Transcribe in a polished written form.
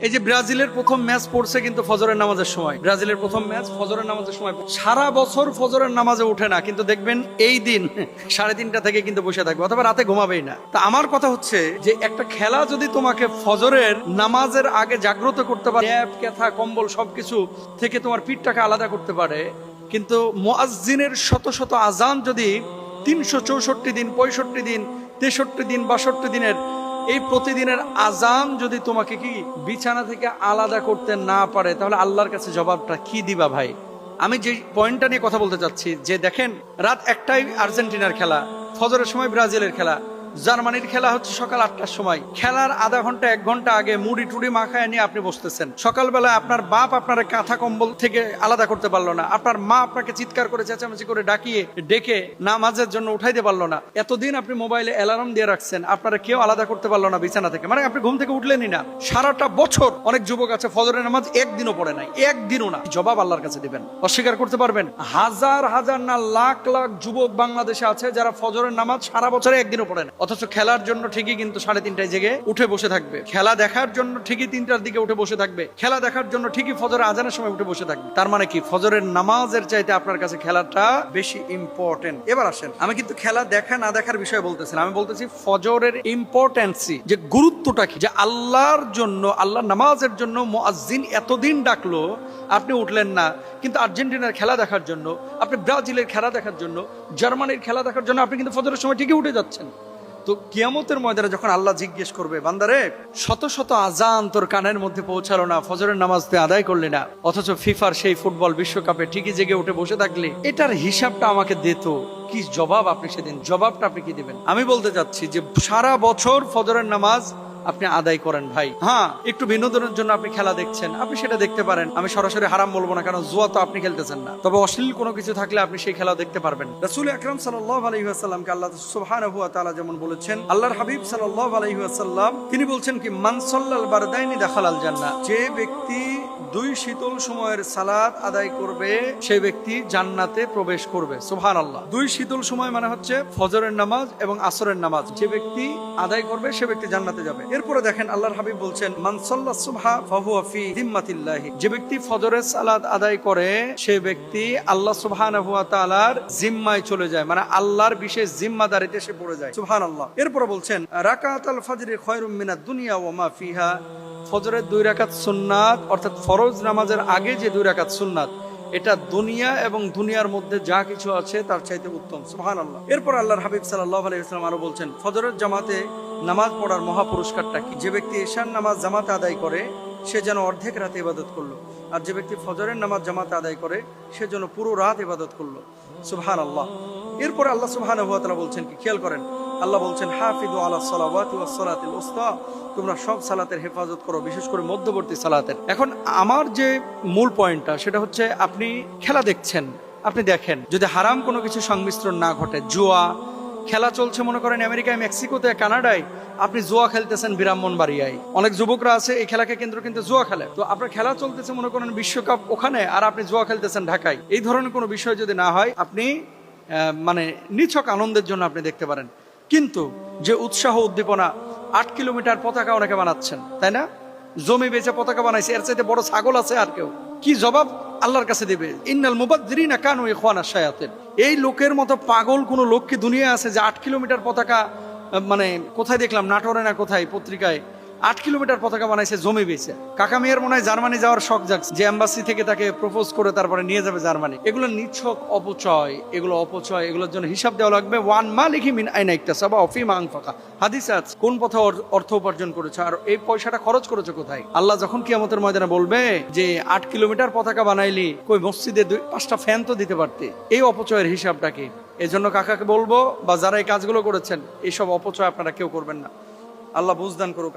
এই যে ব্রাজিলের প্রথম ম্যাচ পড়ছে কিন্তু ফজরের নামাজের সময়, ব্রাজিলের প্রথম ম্যাচ ফজরের নামাজের সময়। সারা বছর ফজরের নামাজে ওঠে না, কিন্তু দেখবেন এই দিন 3:30 থেকে কিন্তু বসে থাকবে, অথবা রাতে ঘুমাবেই না। তা আমার কথা হচ্ছে যে একটা খেলা যদি তোমাকে ফজরের নামাজের আগে জাগ্রত করতে পারে, ল্যাপ কেথা কম্বল সবকিছু থেকে তোমার পিঠটাকে আলাদা করতে পারে, কিন্তু মুয়াজ্জিনের শত শত আজান যদি 364 দিন, 65 দিন, 63 দিন, 62 দিনের এই প্রতিদিনের আজান যদি তোমাকে কি বিছানা থেকে আলাদা করতে না পারে, তাহলে আল্লাহর কাছে জবাবটা কি দিবা ভাই? আমি যে পয়েন্টটা নিয়ে কথা বলতে চাচ্ছি, যে দেখেন রাত 1টায় আর্জেন্টিনার খেলা, ফজরের সময় ব্রাজিলের খেলা, জার্মানির খেলা হচ্ছে সকাল 8টার সময়। খেলার আধা ঘন্টা 1 ঘন্টা আগে মুড়ি টুড়ি মাখায় নিয়ে আপনি বসতেছেন। সকালবেলা আপনার বাপ আপনার কাঁথা কম্বল থেকে আলাদা করতে পারলো না, আপনার মা আপনাকে চিৎকার করে চেঁচামেচি করে ডেকে নামাজের জন্য উঠাইতে পারলো না। এতদিন আপনি মোবাইলে অ্যালার্ম দিয়ে রাখছেন, আপনারা কেউ আলাদা করতে পারলো না বিছানা থেকে, মানে আপনি ঘুম থেকে উঠলেনই না। সারাটা বছর অনেক যুবক আছে ফজরের নামাজ একদিনও পড়ে নাই, একদিনও না। জবাব আল্লাহর কাছে দিবেন? অস্বীকার করতে পারবেন? হাজার হাজার না লাখ লাখ যুবক বাংলাদেশে আছে যারা ফজরের নামাজ সারা বছরে একদিনও পড়ে না, অথচ খেলার জন্য ঠিকই কিন্তু 3:30টায় জেগে উঠে বসে থাকবে। খেলা দেখার জন্য ঠিকই 3টার দিকে উঠে বসে থাকবে। খেলা দেখার জন্য ঠিকই ফজরের আজানের সময় উঠে বসে থাকবে। তার মানে কি ফজরের নামাজের চাইতে আপনার কাছে খেলাটা বেশি ইম্পর্টেন্ট? এবার আসেন, আমি কিন্তু খেলা দেখা না দেখার বিষয়ে বলতেছিলাম, আমি বলতেছি ফজরের ইম্পর্টেন্সি, যে গুরুত্বটা কি, যে আল্লাহর জন্য, আল্লাহর নামাজের জন্য মুয়াজ্জিন এতদিন ডাকলো, আপনি উঠলেন না, কিন্তু আর্জেন্টিনার খেলা দেখার জন্য, আপনি ব্রাজিলের খেলা দেখার জন্য, জার্মানির খেলা দেখার জন্য আপনি কিন্তু ফজরের সময় ঠিকই উঠে যাচ্ছেন। তো কিয়ামতের ময়দানে যখন আল্লাহ জিজ্ঞেস করবে, বান্দারে শত শত আজান তোর কানের মধ্যে পৌঁছালো না, ফজরের নামাজ তুই আদায় করলি না, অথচ ফিফার সেই ফুটবল বিশ্বকাপে ঠিকই জেগে উঠে বসে থাকলি, এটার হিসাবটা আমাকে দিত, কি জবাব আপনি সেদিন, জবাবটা আপনি কি দিবেন? আমি বলতে চাচ্ছি যে সারা বছর ফজরের নামাজ আপনি আদায় করেন ভাই। হ্যাঁ, একটু বিনোদনের জন্য আপনি খেলা দেখছেন, আপনি সেটা দেখতে পারেন, আমি সরাসরি হারাম বলবো না, কারণ জুয়া তো আপনি খেলতেছেন না। তবে অশ্লীল কোনো কিছু থাকলে আপনি সেই খেলা দেখতে পারবেন। রাসূল আকরাম সাল্লাল্লাহু আলাইহি ওয়াসাল্লামকে আল্লাহ সুবহানাহু ওয়া তাআলা যেমন বলেছেন, আল্লাহর হাবিব সাল্লাল্লাহু আলাইহি ওয়াসাল্লাম তিনি বলছেন কি, মান সাল্লাল বারদাইনি দাখালাল জান্নাহ, যে ব্যক্তি 2 শীতল সময়ের সালাত আদায় করবে সেই ব্যক্তি জান্নাতে প্রবেশ করবে। সুবহানাল্লাহ। 2 শীতল সময় মানে হচ্ছে ফজরের নামাজ এবং আসরের নামাজ, যে ব্যক্তি আদায় করবে সে ব্যক্তি জান্নাতে যাবে। এরপরে দেখেন আল্লাহর হাবিব বলছেন, মান সাল্লা সুবহা ফাহুয়া ফি যিম্মাতিল্লাহি, যে ব্যক্তি ফজরের সালাত আদায় করে সে ব্যক্তি আল্লাহ সুবহানাহু ওয়া তাআলার জিম্মায় চলে যায়, মানে আল্লাহর বিশেষ জিম্মাদারিতে সে পড়ে যায়। সুবহানাল্লাহ। এরপরে বলছেন, রাকাতুল ফজরি খায়রুম মিনাদ দুনিয়া ওয়া মা ফিহা, ফজরের 2 রাকাত সুন্নাত, অর্থাৎ ফরজ নামাজের আগে যে 2 রাকাত সুন্নাত, এটা দুনিয়া এবং দুনিয়ার মধ্যে যা কিছু আছে তার চাইতে উত্তম। সুবহানাল্লাহ। এরপর আল্লাহর হাবিব সাল্লাল্লাহু আলাইহি ওয়াসাল্লাম আরো বলছেন, ফজরের জামাতে নামাজ পড়ার মহা পুরস্কারটা কি, যে ব্যক্তি ঈশার নামাজ জামাতে আদায় করে সে যেন অর্ধেক রাতে ইবাদত করলো, আর যে ব্যক্তি ফজরের নামাজ জামাতে আদায় করে সে যেন পুরো রাত ইবাদত করলো। সুবহানাল্লাহ। এরপর আল্লাহ সুবহানাহু ওয়া তাআলা বলছেন কি, খেয়াল করেন, আল্লাহ বলছেন, হাফিযু আলাস সালাওয়াতি ওয়াস সালাতিল উসতা, তোমরা সব সালাতের হেফাজত করো, বিশেষ করে মধ্যবর্তী সালাতের। এখন আমার যে মূল পয়েন্টটা সেটা হচ্ছে, আপনি খেলা দেখছেন, আপনি দেখেন যদি হারাম কোনো কিছু সংমিশ্রণ না ঘটে, জুয়া খেলা চলছে মনে করেন আমেরিকায়, মেক্সিকোতে, কানাডায়, আপনি জুয়া খেলতেছেন ব্রাহ্মণবাড়িয়ায়, অনেক যুবকরা আছে এই খেলাকে কেন্দ্র কিন্তু জুয়া খেলে, তো আপনার খেলা চলতেছে মনে করেন বিশ্বকাপ ওখানে, আর আপনি জুয়া খেলতেছেন ঢাকায়। এই ধরনের কোনো বিষয় যদি না হয়, আপনি মানে নিছক আনন্দের জন্য আপনি দেখতে পারেন, কিন্তু যে উৎসাহ উদ্দীপনা, 8 কিলোমিটার পতাকা অনেকে বানাচ্ছেন, তাই না? জমি বেচে পতাকা বানাইছে, এর চাইতে বড় ছাগল আছে আর কেউ? কি জবাব আল্লাহর কাছে দিবে? ইন্নাল মুবাদদিরিনা কানু ইখওয়ানাশ শায়াতিন, এই লোকের মতো পাগল কোন লোক কি দুনিয়ায় আছে যে 8 কিলোমিটার পতাকা, মানে কোথায় দেখলাম, নাটোরে না কোথায় পত্রিকায়, 8 কিলোমিটার পতাকা বানাইছে জমি বেচে। কাকা মেয়ের মনে হয় জার্মানি যাওয়ার শখ জাগছে, যে এম্বাসি থেকে তাকে প্রপোজ করে তারপরে নিয়ে যাবে জার্মানি। এগুলো নিছক অপচয়, এগুলো অপচয়, এগুলোর জন্য হিসাব দেওয়া লাগবে। ওয়ান মালিকি মিন আইনা ইকতাসাবা ওয়া ফিমা আনফাকা, হাদিসে আছে কোন পথে অর্থ উপার্জন করেছে আর এই পয়সাটা খরচ করেছে কোথায়। আল্লাহ যখন কিয়ামতের ময়দানে বলবে যে 8 কিলোমিটার পতাকা বানাইলি, কই মসজিদে 5টা ফ্যান তো দিতে পারতে, এই অপচয়ের হিসাবটা কি? এজন্য কাকাকে বলবো, বা যারা এই কাজগুলো করেছেন, এইসব অপচয় আপনারা কেউ করবেন না। আল্লাহ বুঝদান করুক।